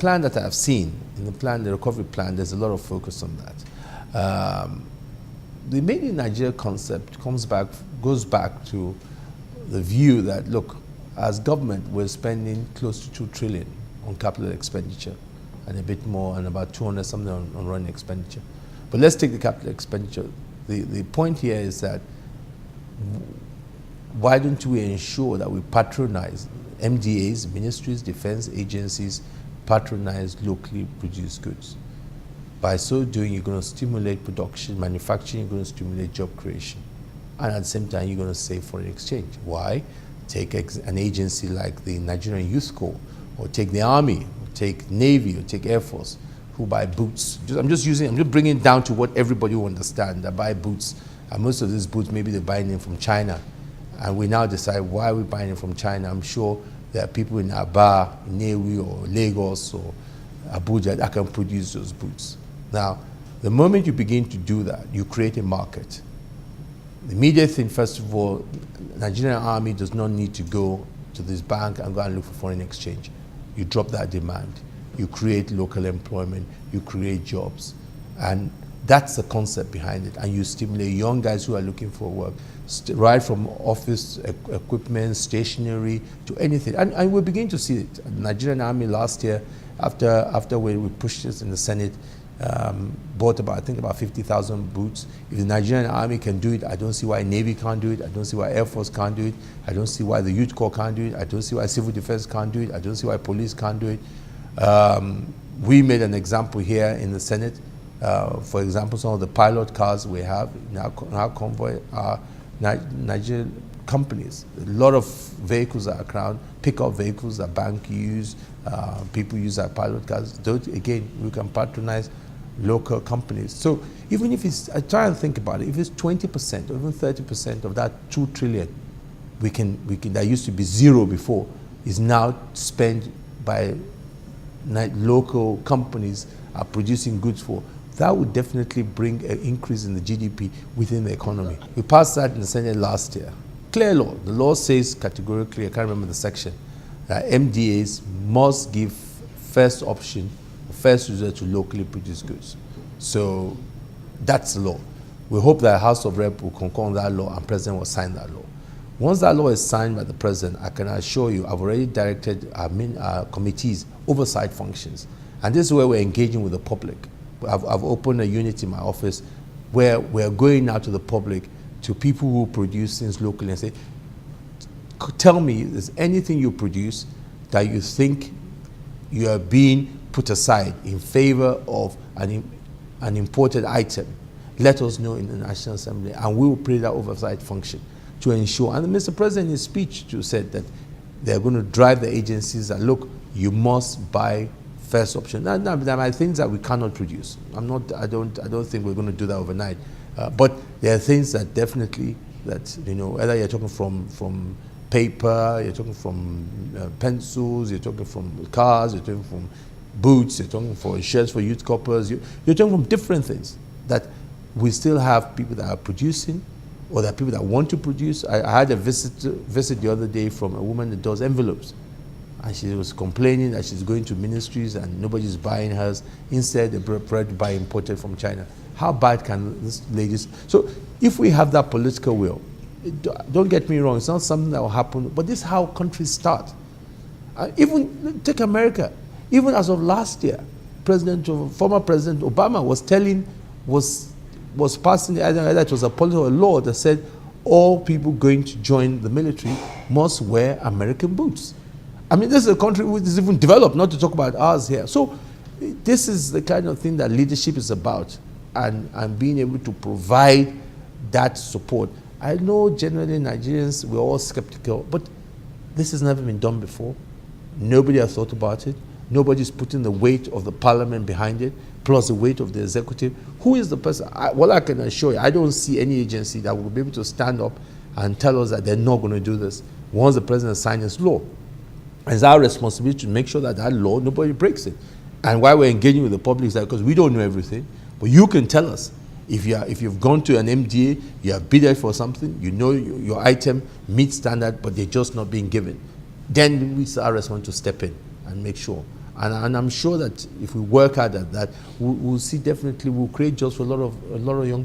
plan that I've seen, in the recovery plan, there's a lot of focus on that. The Made in Nigeria concept goes back to the view that, look, as government, we're spending close to 2 trillion on capital expenditure and a bit more, and about 200 something on running expenditure. But let's take the capital expenditure. The point here is that why don't we ensure that we patronize MDAs, ministries, defense agencies, patronize locally produced goods? By so doing, you're going to stimulate production, manufacturing, you're going to stimulate job creation. And at the same time, you're going to save foreign exchange. Why? Take an agency like the Nigerian Youth Corps, or take the Army, or take Navy, or take Air Force, who buy boots. I'm just bringing it down to what everybody will understand, that buy boots. And most of these boots, maybe they're buying them from China. And we now decide, why are we buying it from China? I'm sure there are people in Aba, Nnewi, or Lagos, or Abuja that can produce those boots. Now, the moment you begin to do that, you create a market. The immediate thing, first of all, the Nigerian Army does not need to go to this bank and go and look for foreign exchange. You drop that demand. You create local employment. You create jobs. And that's the concept behind it. And you stimulate young guys who are looking for work, right from office equipment, stationery, to anything. And we're beginning to see it. The Nigerian Army last year, after we pushed this in the Senate, bought about 50,000 boots. If the Nigerian Army can do it, I don't see why Navy can't do it. I don't see why Air Force can't do it. I don't see why the Youth Corps can't do it. I don't see why Civil Defense can't do it. I don't see why police can't do it. We made an example here in the Senate. For example, some of the pilot cars we have in our convoy are Nigerian companies. A lot of vehicles are around, pickup vehicles that bank use, people use our pilot cars. Again, we can patronize local companies. So even if it's, I try and think about it, if it's 20% or even 30% of that 2 trillion, we can, that used to be zero before, is now spent by local companies are producing goods for, that would definitely bring an increase in the GDP within the economy. We passed that in the Senate last year. Clear law. The law says categorically, I can't remember the section, that MDAs must give first option, first resort to locally produced goods. So that's the law. We hope that House of Rep will concur on that law and President will sign that law. Once that law is signed by the President, I can assure you, I've already directed our committees, oversight functions. And this is where we're engaging with the public. I've opened a unit in my office where we're going out to the public, to people who produce things locally, and say, tell me, is anything you produce that you think you are being put aside in favor of an imported item? Let us know in the National Assembly, and we will play that oversight function to ensure. And Mr. President in his speech said that they're going to drive the agencies that, look, you must buy first option. Now, there are things that we cannot produce. I don't think we're going to do that overnight. But there are things that definitely, that, you know, whether you're talking from paper, you're talking from pencils, you're talking from cars, you're talking from boots, you're talking for shirts for youth corpers, you're talking from different things, that we still have people that are producing, or there are people that want to produce. I had a visit the other day from a woman that does envelopes. And she was complaining that she's going to ministries and nobody's buying hers. Instead, they prefer to buy imported from China. How bad can these ladies? So if we have that political will, don't get me wrong, it's not something that will happen, but this is how countries start. Even take America. Even as of last year, former President Obama was passing, either it was a policy or a law that said all people going to join the military must wear American boots. I mean, this is a country which is even developed, not to talk about ours here. So this is the kind of thing that leadership is about, and being able to provide that support. I know generally Nigerians, we're all skeptical, but this has never been done before. Nobody has thought about it. Nobody's putting the weight of the parliament behind it, plus the weight of the executive. Who is the person? Well, I can assure you, I don't see any agency that will be able to stand up and tell us that they're not going to do this once the president signs his law. And it's our responsibility to make sure that that law, nobody breaks it. And why we're engaging with the public is that because we don't know everything, but you can tell us. If you've gone to an MDA, you have bidded for something, you know your item meets standard, but they're just not being given, then it's our responsibility to step in and make sure. And I'm sure that if we work hard at that, we'll see definitely, we'll create jobs for a lot of young